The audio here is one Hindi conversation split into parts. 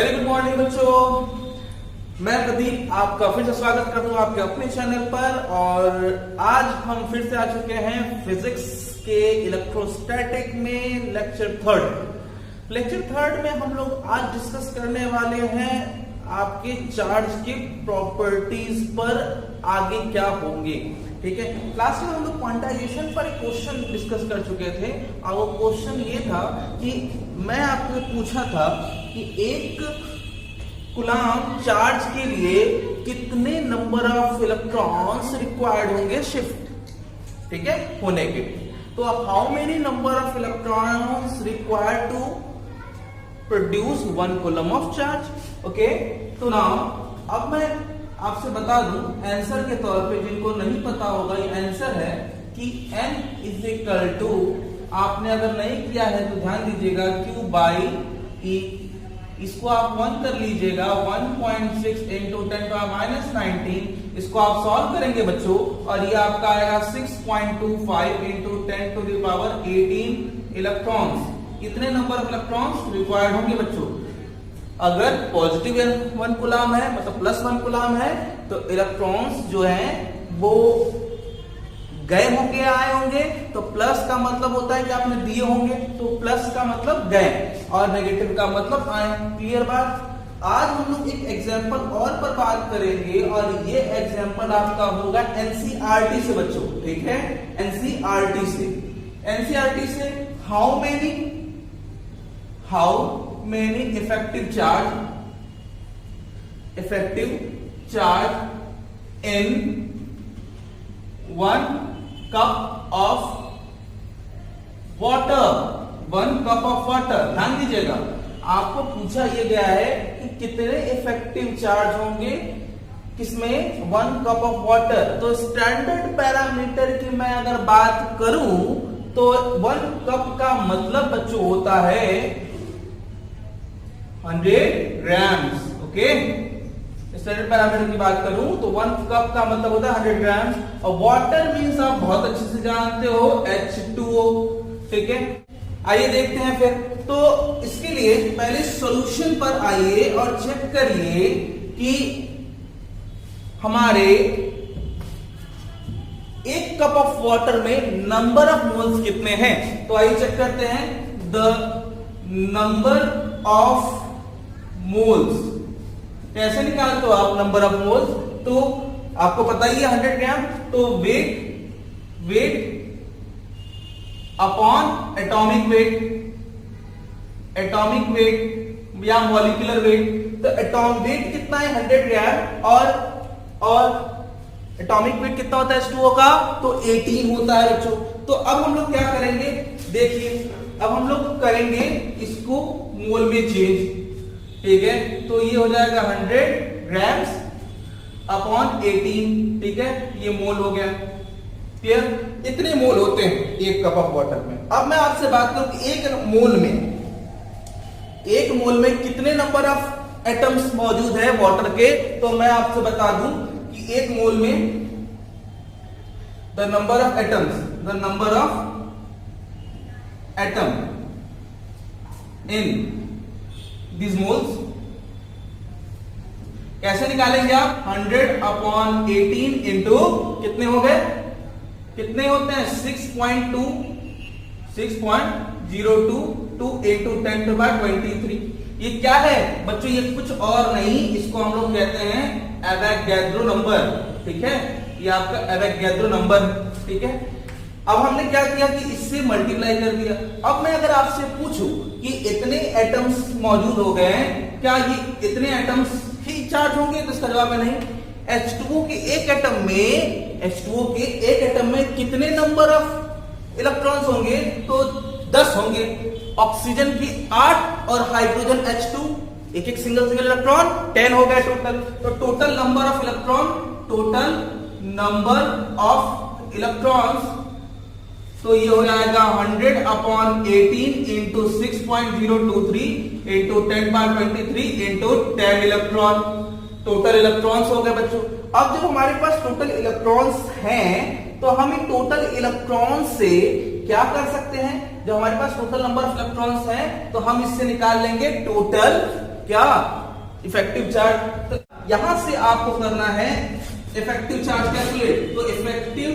वेरी गुड मॉर्निंग बच्चों, मैं प्रदीप आपका फिर से स्वागत करता हूं आपके अपने चैनल पर। और आज हम फिर से आ चुके हैं फिजिक्स के इलेक्ट्रोस्टैटिक में लेक्चर थर्ड में हम लोग आज डिस्कस करने वाले हैं आपके चार्ज की प्रॉपर्टीज पर आगे क्या होंगे। ठीक है, क्लास में हम लोग क्वांटाइजेशन पर एक क्वेश्चन डिस्कस कर चुके थे और वो क्वेश्चन ये था कि मैं आपको पूछा था कि एक कूलम चार्ज के लिए कितने नंबर ऑफ इलेक्ट्रॉन्स रिक्वायर्ड होंगे शिफ्ट, ठीक है, होने के। तो how many number of electrons required to produce one coulomb of charge. Okay, तो नाउ अब मैं आपसे बता दूं आंसर के तौर पे, जिनको नहीं पता होगा ये आंसर है कि n इज इक्वल टू, आपने अगर नहीं किया है तो ध्यान दीजिएगा, Q बाई E, इसको आप 1 कर लीजिएगा, 1.6 इंटू 10⁻19, इसको आप सॉल्व करेंगे बच्चों और ये आपका आएगा 6.25 इंटू 10⁻18 इलेक्ट्रॉन्स। इतने नंबर ऑफ इलेक्ट्रॉन्स रिक्वायर्ड होंगे बच्चों। अगर पॉजिटिव 1 कूलम है, मतलब +1 कूलम है, तो इलेक्ट्रॉन्स जो हैं वो गए होंगे, आए होंगे। तो प्लस का मतलब होता है कि आपने दिए होंगे, तो प्लस का मतलब गए और नेगेटिव का मतलब आए। क्लियर बात। आज हम लोग एक एग्जांपल और पर बात करेंगे और ये एग्जांपल आपका होगा एनसीईआरटी से बच्चों, ठीक है, एनसीईआरटी से how many effective charge in 1 cup of water. ध्यान दीजिएगा, आपको पूछा यह गया है कि कितने इफेक्टिव चार्ज होंगे किसमें, 1 कप ऑफ वाटर। तो स्टैंडर्ड पैरामीटर की मैं अगर बात करूं तो 1 कप का मतलब बच्चों होता है 100 ग्राम्स। ओके, स्टैंडर्ड पैरामीटर की बात करूं तो 1 कप का मतलब होता है 100 ग्राम्स। और वाटर मींस आप बहुत अच्छे से जानते हो H2O, ठीक है। आइए देखते हैं फिर। तो इसके लिए पहले सॉल्यूशन पर आइए और चेक करिए कि हमारे 1 कप ऑफ वाटर में नंबर ऑफ मोल्स कितने हैं। तो आइए चेक करते हैं। द नंबर ऑफ मोल्स कैसे निकालते हो आप नंबर ऑफ मोल्स। तो आपको पता ही है 100 ग्राम, तो वेट अपॉन एटॉमिक वेट या मॉलिक्यूलर वेट। तो एटॉमिक वेट कितना है 100 ग्राम और एटॉमिक वेट कितना होता है H2O का, तो 18 होता है बच्चों। तो अब हम लोग क्या करेंगे, देखिए अब हम लोग करेंगे इसको मोल में चेंज, ठीक है। तो ये हो जाएगा 100 ग्राम्स अपॉन 18, ठीक है, ये मोल हो गया। क्लियर, इतने मोल होते हैं 1 कप ऑफ वाटर में। अब मैं आपसे बात करूं कि एक मोल में कितने नंबर ऑफ एटम्स मौजूद है वाटर के। तो मैं आपसे बता दूं कि एक मोल में the number of atom in these moles कैसे निकालेंगे आप, 100 अपॉन 18 इंटू कितने हो गए, कितने होते हैं 6.02 इंटू 10⁻23। ये क्या है बच्चों, ये कुछ और नहीं, इसको हम लोग कहते हैं एवोगैड्रो नंबर, ठीक है, ये आपका एवोगैड्रो नंबर, ठीक है। अब हमने क्या किया कि इससे मल्टीप्लाई कर दिया। अब मैं अगर आपसे पूछूं कि इतने एटम्स मौजूद हो गए हैं, क्या ये इतने एटम्स ही चार्ज होंगे, तो इसका जवाब है नहीं। H2O के एक एटम में कितने नंबर ऑफ इलेक्ट्रॉन्स होंगे, तो 10 होंगे। ऑक्सीजन की 8 और हाइड्रोजन H2 एक सिंगल इलेक्ट्रॉन 10 हो गया टोटल। तो टोटल नंबर ऑफ इलेक्ट्रॉन्स तो ये हो जाएगा 100 upon 18 into 6.023 into 10⁻23 into 10 electron. Total electrons हो गए बच्चों। अब जब हमारे पास टोटल इलेक्ट्रॉन्स हैं तो हम इन टोटल इलेक्ट्रॉन से क्या कर सकते हैं, जब हमारे पास टोटल नंबर ऑफ इलेक्ट्रॉन्स हैं तो हम इससे निकाल लेंगे टोटल क्या इफेक्टिव चार्ज। तो यहां से आपको करना है इफेक्टिव चार्ज कैलकुलेट। तो इफेक्टिव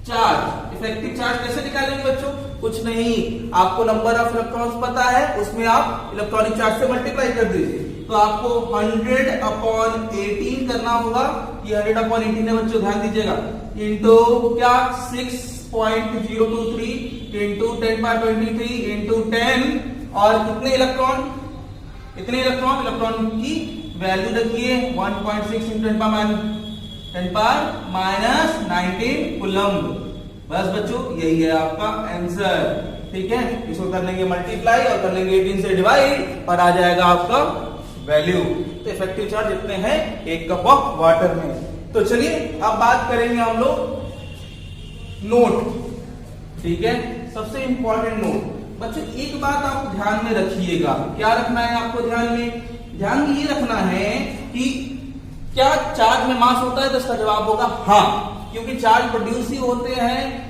चार्ज कैसे निकालेंगे बच्चों? कुछ नहीं, आपको नंबर ऑफ इलेक्ट्रॉन्स पता है, उसमें आप इलेक्ट्रॉनिक चार्ज से मल्टीप्लाई कर दीजिए। तो आपको 100/18 करना होगा। ये 100/18 है बच्चों, ध्यान दीजिएगा, इंटू क्या 6.023 इंटू 10⁻23 इंटू 10 और कितने इलेक्ट्रॉन की वैल्यू रखिए 1.6 इंटू 10⁻⁻19 कूलम्ब। बस बच्चों यही है आपका आंसर। ठीक है, इसको कर लेंगे मल्टीप्लाई और कर लेंगे 18 से डिवाइड और आ जाएगा आपका वैल्यू। तो इफेक्टिव चार्ज इतने हैं 1 कप ऑफ वाटर में। तो चलिए अब बात करेंगे हम लोग नोट। ठीक है, सबसे इंपॉर्टेंट नोट बच्चों, एक बात आप ध्यान में रखिएगा। क्या रखना है आपको ध्यान में? ध्यान में ये रखना है कि क्या चार्ज में मास होता है? तो इसका जवाब होगा हाँ, क्योंकि चार्ज प्रोड्यूस ही होते हैं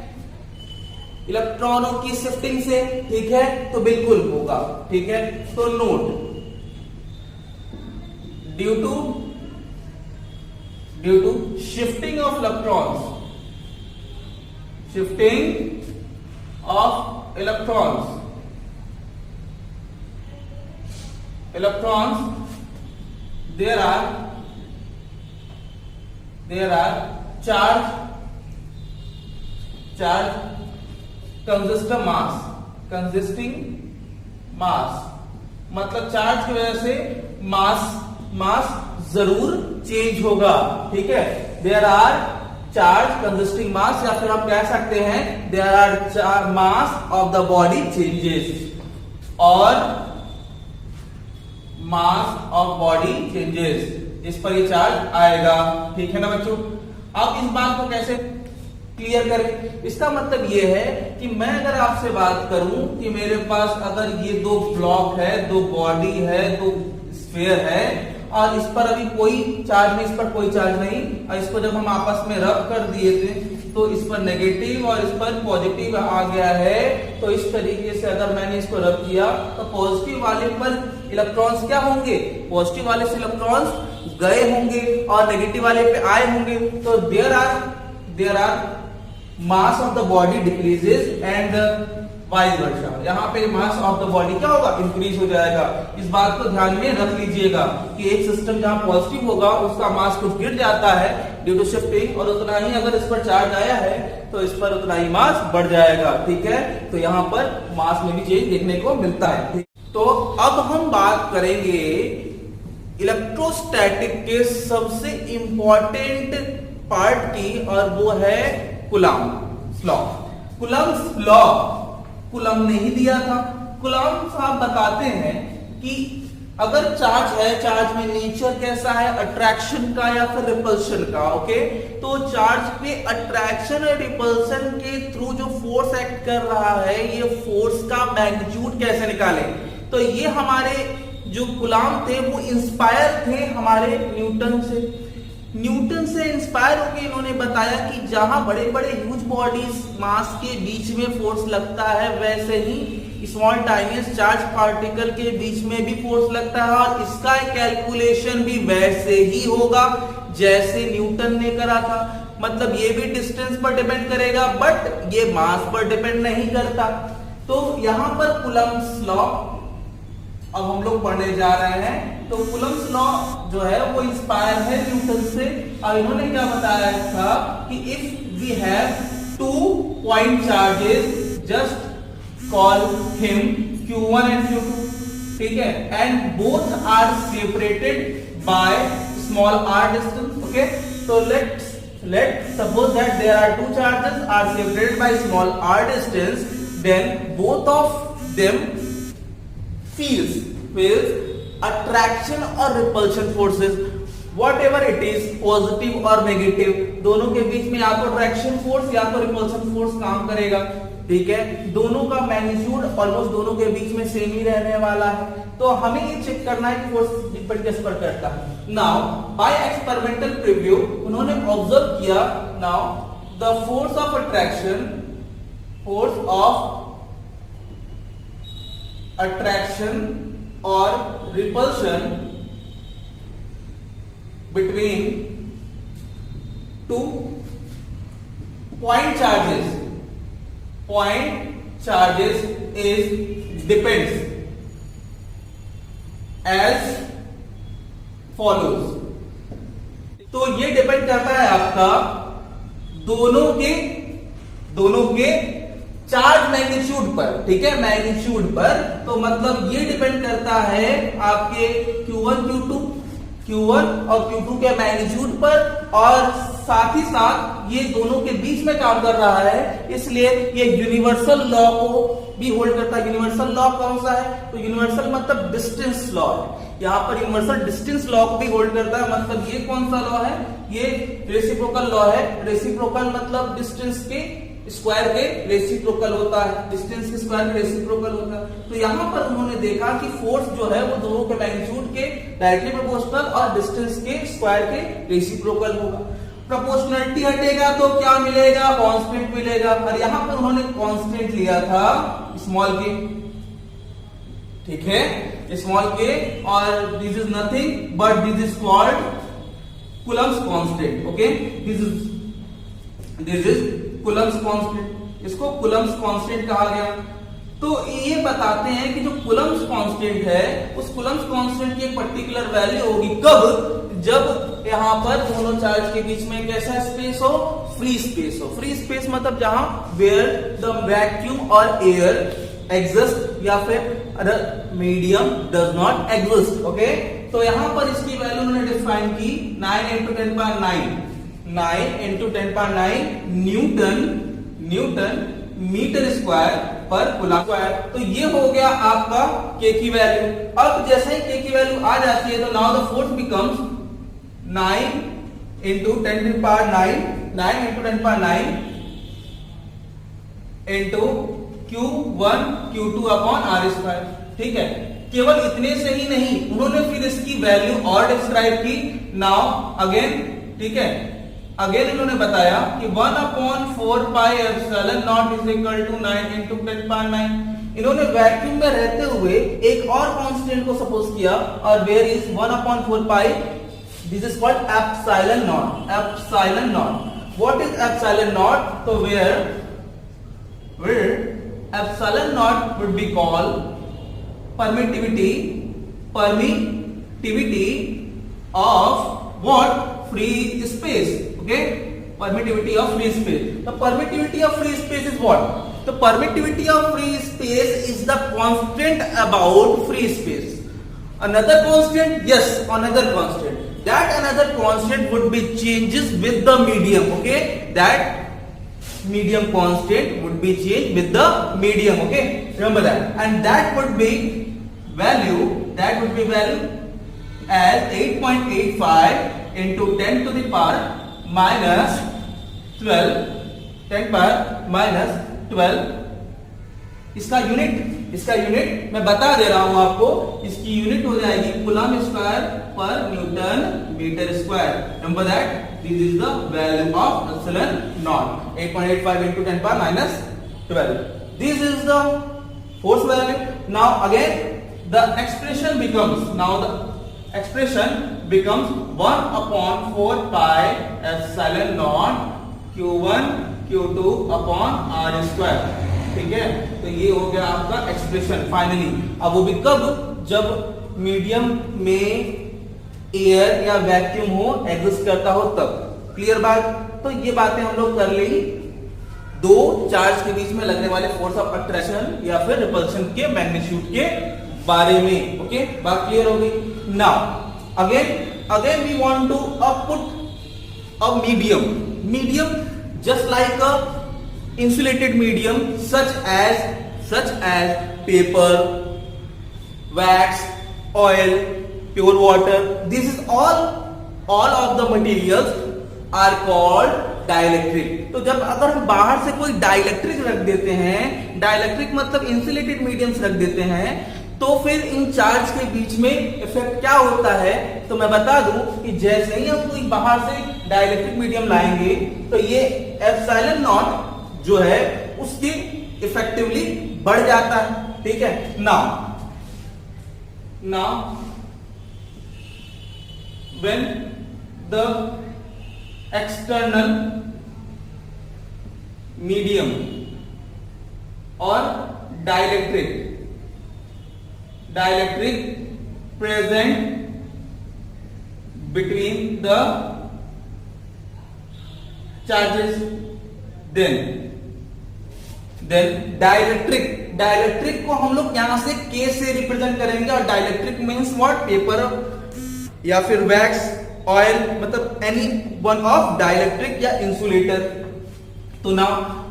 इलेक्ट्रॉनों की शिफ्टिंग से। ठीक है, तो बिल्कुल होगा। ठीक है, तो note due to shifting of electrons there are charge consisting mass, मतलब चार्ज की वजह से मास जरूर चेंज होगा। ठीक है, there are charge consisting mass, या फिर हम कह सकते हैं there are mass of the body changes और मास ऑफ बॉडी चेंजेस, इस पर ये चार्ज आएगा। ठीक है ना बच्चों? अब इस बात को कैसे क्लियर करें? इसका मतलब ये है कि मैं अगर आपसे बात करूं कि मेरे पास अगर ये 2 ब्लॉक है, 2 बॉडी है, 2 स्फीयर है और इस पर अभी कोई चार्ज नहीं, इस पर कोई चार्ज नहीं, और इसको जब हम आपस में रब कर दिए थे तो इस पर नेगेटिव और इस पर पॉजिटिव आ गया है। तो इस तरीके से अगर मैंने इसको रब किया तो पॉजिटिव वाले पर इलेक्ट्रॉन्स क्या होंगे? पॉजिटिव वाले से इलेक्ट्रॉन्स गए होंगे और नेगेटिव वाले पे आए होंगे। तो there are mass of the body decreases and vice versa. यहाँ पे मास ऑफ द बॉडी क्या होगा? इंक्रीज हो जाएगा। इस बात को ध्यान में रख लीजिएगा कि एक सिस्टम जहां पॉजिटिव होगा उसका मास कुछ गिर जाता है ड्यू टू शिफ्टिंग, और उतना ही अगर इस पर चार्ज आया है तो इस पर उतना ही मास बढ़ जाएगा। ठीक है, तो यहाँ पर मास में भी चेंज देखने को मिलता है। तो अब हम बात करेंगे इलेक्ट्रोस्टैटिक के सबसे इंपॉर्टेंट पार्ट की, और वो है Coulomb's law. Coulomb's law coulomb ने ही दिया था। कूलम्ब साहब बताते हैं कि अगर चार्ज है, चार्ज में नेचर कैसा है? अट्रैक्शन का या फिर रिपल्शन का। ओके, तो चार्ज पे अट्रैक्शन और रिपल्शन के थ्रू जो फोर्स एक्ट कर रहा है, ये फोर्स का मैग्नीट्यूड कैसे निकालें? तो ये हमारे जो कूलम्ब थे वो इंस्पायर थे हमारे न्यूटन से इंस्पायर होकर इन्होंने बताया कि जहां बड़े बड़े ह्यूज बॉडीज मास के बीच में फोर्स लगता है, वैसे ही स्मॉल टाइनीस्ट चार्ज पार्टिकल के बीच में भी फोर्स लगता है, और इसका कैलकुलेशन भी वैसे ही होगा जैसे न्यूटन ने करा था। मतलब ये भी डिस्टेंस पर डिपेंड करेगा, बट ये मास पर डिपेंड नहीं करता। तो यहां पर कूलम्ब्स लॉ अब हम लोग पढ़ने जा रहे हैं। तो कूलम्ब्स लॉ जो है वो इंस्पायर है न्यूटन से, और इन्होंने क्या बताया था कि if we have 2 point charges, just call him Q1 and Q2, ठीक है, and both are separated by small r distance. Okay, तो let's suppose that there are 2 charges are separated by small r distance, then both of them feels attraction or repulsion forces, whatever it is, positive और नेगेटिव, दोनों के बीच में या तो अट्रैक्शन फोर्स या तो रिपल्शन फोर्स काम करेगा। ठीक है, दोनों का मैग्नीट्यूड ऑलमोस्ट दोनों के बीच में सेम ही रहने वाला है। तो हमें ये चेक करना है कि फोर्स डिपेंड किस पर करता है। नाउ बाय एक्सपेरिमेंटल प्रीव्यू उन्होंने ऑब्जर्व किया, now the force of attraction or repulsion between two point charges is depends as follows। तो ये डिपेंड करता है आपका दोनों के चार्ज मैग्नीट्यूड पर, ठीक है, मैग्नीट्यूड पर। तो मतलब ये डिपेंड करता है आपके Q1 और Q2 के मैग्नीट्यूड पर, और साथ ही साथ ये दोनों के बीच में काम कर रहा है, इसलिए ये यूनिवर्सल लॉ को भी होल्ड करता है। यूनिवर्सल लॉ कौन सा है? तो यूनिवर्सल मतलब डिस्टेंस लॉ है, यहां पर यूनिवर्सल डिस्टेंस लॉ को भी होल्ड करता है। मतलब ये कौन सा लॉ है? ये रेसिप्रोकल लॉ है। रेसिप्रोकल मतलब डिस्टेंस के स्क्वायर के रेसिप्रोकल होता है, डिस्टेंस के स्क्वायर के रेसिप्रोकल होता है। तो यहां पर उन्होंने देखा कि फोर्स जो है वो दोनों के मैग्नीट्यूड के डायरेक्टली प्रोपोर्शनल और डिस्टेंस के स्क्वायर के रेसिप्रोकल होगा। प्रोपोर्शनलिटी हटेगा तो क्या मिलेगा? कांस्टेंट मिलेगा। और यहां पर उन्होंने कांस्टेंट लिया था स्मॉल के, ठीक है, स्मॉल के, और this is nothing but this is called Coulomb's constant. Okay, this is Coulomb's constant, इसको कूलम्स कांस्टेंट कहा गया। तो ये बताते हैं कि जो कूलम्स कांस्टेंट है उस कूलम्स कांस्टेंट की एक पर्टिकुलर वैल्यू होगी कब? जब यहां पर दोनों चार्ज के बीच में कैसा स्पेस हो? फ्री स्पेस हो। फ्री स्पेस मतलब जहां वेयर द वैक्यूम और एयर एग्जिस्ट या फिर other medium does not exist. Okay, तो यहां पर इसकी वैल्यू उन्होंने डिफाइन की 9 × 10⁹ न्यूटन मीटर स्क्वायर पर कूलम स्क्वायर। तो ये हो गया आपका के की वैल्यू। अब जैसे ही के की वैल्यू आ जाती है तो now the force becomes 9 × 10⁹ into Q1 Q2 upon R square. ठीक है, केवल इतने से ही नहीं, उन्होंने फिर इसकी वैल्यू और डिस्क्राइब की। नाउ अगेन, ठीक है, अगेन इन्होंने बताया कि 1/4πε0 इज इक्वल टू 9 × 10⁹। इन्होंने वैक्यूम में रहते हुए एक और कांस्टेंट को सपोज किया, और where is 1/4π, this is called epsilon naught. Epsilon naught, what is epsilon naught? तो where epsilon naught would be called permittivity of what? Free space. Okay, permittivity of free space. The permittivity of free space is what? The permittivity of free space is the constant about free space. Another constant? Yes, another constant. That another constant would be changes with the medium. Okay, that medium constant would be changed with the medium. Okay, remember that. And that would be value as 8.85 into 10 to the power minus 12, 10 power minus 12। इसका यूनिट मैं बता दे रहा हूं आपको, इसकी यूनिट हो जाएगी coulomb square per newton metre square. Remember that this is the value of epsilon naught, 8.85 into 10 power minus 12। This is the force value. Now again the expression becomes 1/4πε0 Q1 Q2 upon R square. ठीक है, तो ये हो गया आपका एक्सप्रेशन फाइनली। अब वो भी कब? जब मीडियम में एयर या वैक्यूम हो, एग्जिस्ट करता हो, तब। क्लियर बात? तो ये बातें हम लोग कर ली दो चार्ज के बीच में लगने वाले फोर्स ऑफ अट्रैक्शन या फिर रिपल्शन के मैग्नीट्यूड के बारे में। ओके, बात क्लियर हो गई। Now again we want to put a medium just like a insulated medium such as paper, wax, oil, pure water. This is all of the materials are called dielectric. तो जब अगर हम बाहर से कोई डाइलेक्ट्रिक रख देते हैं, डाइलेक्ट्रिक मतलब इंसुलेटेड मीडियम्स रख देते हैं, तो फिर इन चार्ज के बीच में इफेक्ट क्या होता है? तो मैं बता दूं कि जैसे ही हम कोई बाहर से डाइलेक्ट्रिक मीडियम लाएंगे तो ये एप्सिलॉन नॉट जो है उसकी इफेक्टिवली बढ़ जाता है। ठीक है, now Now, when the external medium or dielectric present between the charges, then dielectric को हम लोग यहां से K से रिप्रेजेंट करेंगे, और डाइलेक्ट्रिक मींस व्हाट, पेपर या फिर वैक्स, ऑयल, मतलब एनी वन ऑफ डाइलेक्ट्रिक या इंसुलेटर। तो ना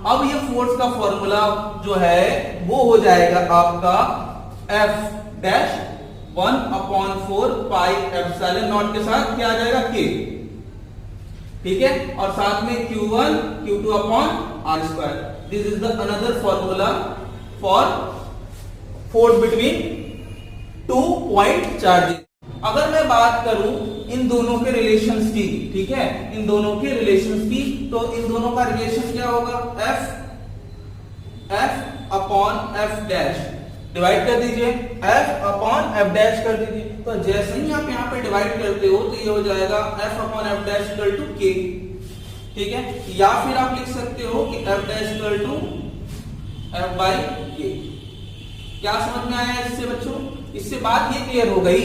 अब ये फोर्स का फॉर्मूला जो है वो हो जाएगा आपका F dash 1/4 pi epsilon not के साथ क्या आ जाएगा, K, ठीक है, और साथ में Q1 Q2 upon R square. This is the another formula for force between 2 point charges. अगर मैं बात करूं इन दोनों के रिलेशंस की, ठीक है, इन दोनों के रिलेशंस की, तो इन दोनों का रिलेशन क्या होगा, F upon F dash, divide कर दीजिए, F अपॉन F डैश कर दीजिए। तो जैसे ही आप यहाँ पे डिवाइड करते हो तो ये हो जाएगा F upon F dash equal to K, ठीक है, या फिर आप लिख सकते हो कि F dash equal to F by K। क्या समझ में आया इससे बच्चों? इससे बात ये क्लियर हो गई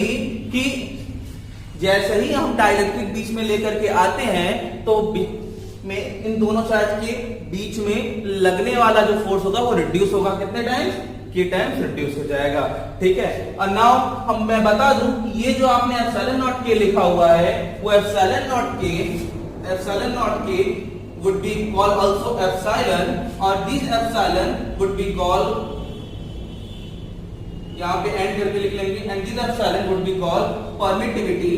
कि जैसे ही हम डाइलेक्ट्रिक बीच में लेकर के आते हैं तो में इन दोनों चार्ज के बीच में लगने वाला जो फोर्स होगा वो रिड्यूस होगा, कितने टाइम्स, K टाइम्स रिड्यूस हो जाएगा, ठीक है। और नाउ मैं बता दूं ये जो आपने एप्सिलॉन नॉट K लिखा हुआ है वो epsilon not K would be called also epsilon, और this epsilon would be called, यहां पे एंड करके लिख लेंगे, and this epsilon would be called permittivity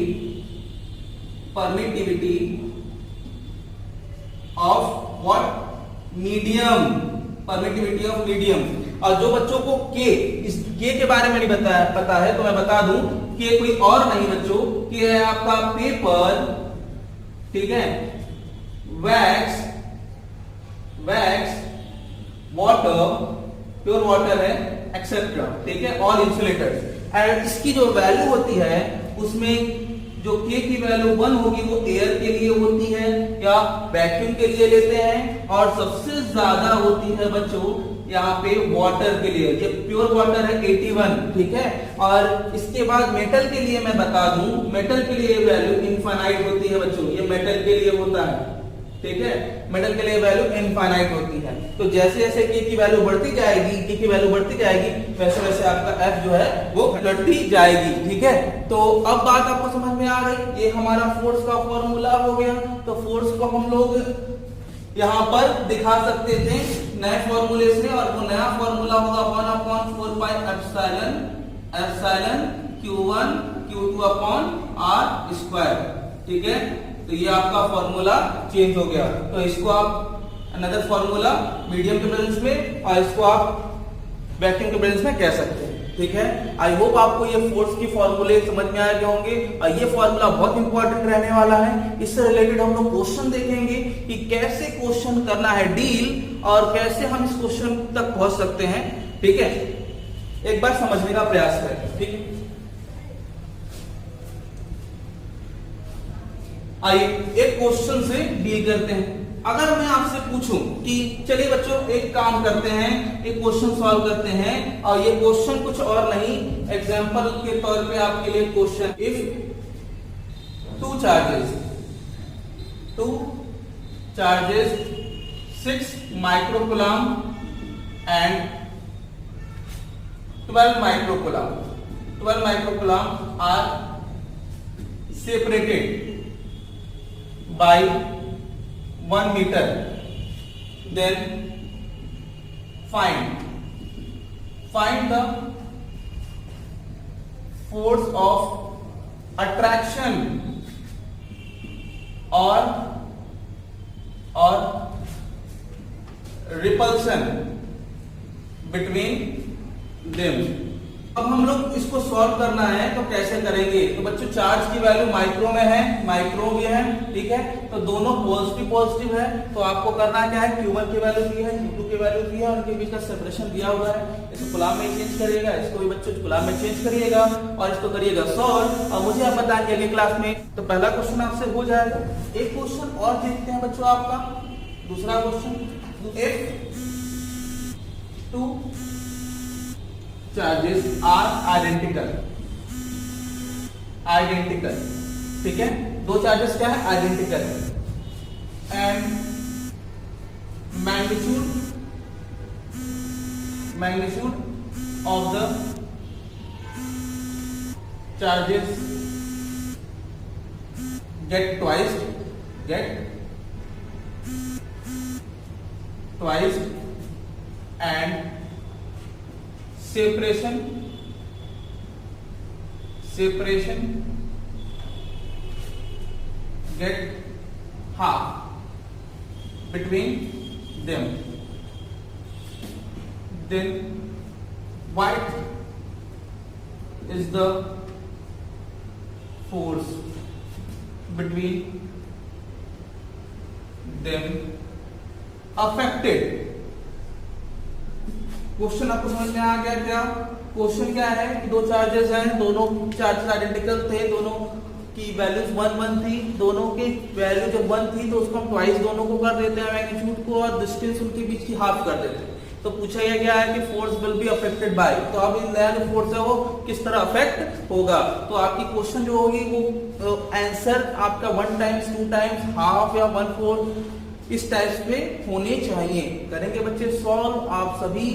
of what, medium, permittivity of medium। और जो बच्चों को K, इस K के बारे में नहीं पता है तो मैं बता दूं कि कोई और नहीं बच्चों, कि है आपका पेपर, ठीक है, वैक्स, वाटर, प्योर वाटर है, एक्सेट्रा, ठीक है, और इंसुलेटर्स। एंड इसकी जो वैल्यू होती है उसमें जो K की वैल्यू 1 होगी वो एयर के लिए होती है या वैक्यूम के लिए लेते हैं, और सबसे ज्यादा होती है बच्चों यहाँ पे वाटर के लिए, ये प्योर वाटर है 81, ठीक है। और इसके बाद मेटल के लिए मैं बता दूं, मेटल के लिए वैल्यू इनफाइनाइट होती है बच्चों, ये मेटल के लिए होता है, ठीक है, मेटल के लिए वैल्यू इनफाइनाइट होती है। तो जैसे जैसे K की वैल्यू बढ़ती जाएगी, K की वैल्यू बढ़ती जाएगी, वैसे वैसे आपका F जो है वो घटती जाएगी, ठीक है। तो अब बात आपको समझ में आ गई, ये हमारा फोर्स का फॉर्मूला हो गया। तो फोर्स को हम लोग यहाँ पर दिखा सकते थे नए फॉर्मूले से, और वो नया फॉर्मूला होगा 1/4 pi epsilon Q1 Q2 upon R square, ठीक है। तो ये आपका फॉर्मूला चेंज हो गया। तो इसको आप अनदर फॉर्मूला मीडियम के प्रेजेंस में, और इसको आप वैक्यूम के प्रेजेंस में कह सकते हैं, ठीक है। आई होप आपको ये फोर्स की फॉर्मूले समझ में आ गए होंगे, और ये फॉर्मूला बहुत इंपॉर्टेंट रहने वाला है। इससे रिलेटेड हम लोग क्वेश्चन देखेंगे कि कैसे क्वेश्चन करना है डील, और कैसे हम इस क्वेश्चन तक पहुंच सकते हैं, ठीक है। एक बार समझने का प्रयास करें, ठीक है। आइए एक क्वेश्चन से डील करते हैं। अगर मैं आपसे पूछूं कि चलिए बच्चों एक काम करते हैं, एक क्वेश्चन सॉल्व करते हैं, और ये क्वेश्चन कुछ और नहीं, एग्जांपल के तौर पे आपके लिए question, if two charges 6 microcoulomb and 12 microcoulomb are separated by 1 meter, then find the force of attraction or repulsion between them, अब हम लोग इसको सॉल्व करना है तो कैसे करेंगे? तो बच्चों चार्ज की वैल्यू माइक्रो में है, माइक्रो भी है, ठीक है, तो दोनों पॉजिटिव पॉजिटिव है, तो आपको करना क्या है, Q1 की वैल्यू दी है, Q2 की वैल्यू दी है, उनके बीच का सेपरेशन दिया हुआ है, इसको कूलम में चेंज करिएगा, इसको भी बच्चों कूलम में चेंज करिएगा और इसको करिएगा सॉल्व, और मुझे आप बताएंगे अगले क्लास में। तो पहला क्वेश्चन आपसे हो जाएगा। एक क्वेश्चन और देखते हैं बच्चों आपका, दूसरा question, if to charges are identical, ठीक है, दो चार्जेस क्या है, आइडेंटिकल है, and magnitude of the charges get twice and separation get half between them, then what is the force between them affected? Question आपको समझ में आ गया क्या? क्वेश्चन क्या है कि दो चार्जेस हैं, दोनों चार्जेस आइडेंटिकल थे, दोनों की वैल्यूज 1 1 थी, दोनों की वैल्यू जब 1 थी तो उसको हम ट्वाइस दोनों को कर देते हैं मैग्नीट्यूड को, और डिस्टेंस उनके बीच की हाफ कर देते हैं। तो पूछा गया है कि force will be affected by, तो अब इन नया जो फोर्स है वो किस तरह अफेक्ट होगा। तो आपकी क्वेश्चन जो होगी वो आंसर आपका 1 टाइम्स 2 टाइम्स हाफ या 1/4 इस टाइप पे होने चाहिए। करेंगे बच्चे सॉल्व, आप सभी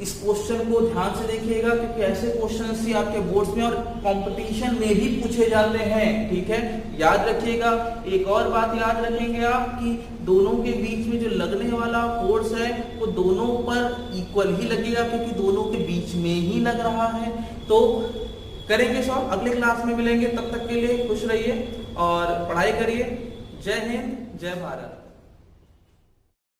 इस क्वेश्चन को ध्यान से देखिएगा क्योंकि ऐसे क्वेश्चन ही आपके बोर्ड्स में और कंपटीशन में भी पूछे जाते हैं, ठीक है, याद रखिएगा। एक और बात याद रखेंगे आप कि दोनों के बीच में जो लगने वाला फोर्स है वो दोनों पर इक्वल ही लगेगा क्योंकि दोनों के बीच में ही लग रहा है। तो करेंगे सॉल्व, अगले क्लास में मिलेंगे, तब तक के लिए खुश रहिए और पढ़ाई करिए। जय हिंद, जय भारत।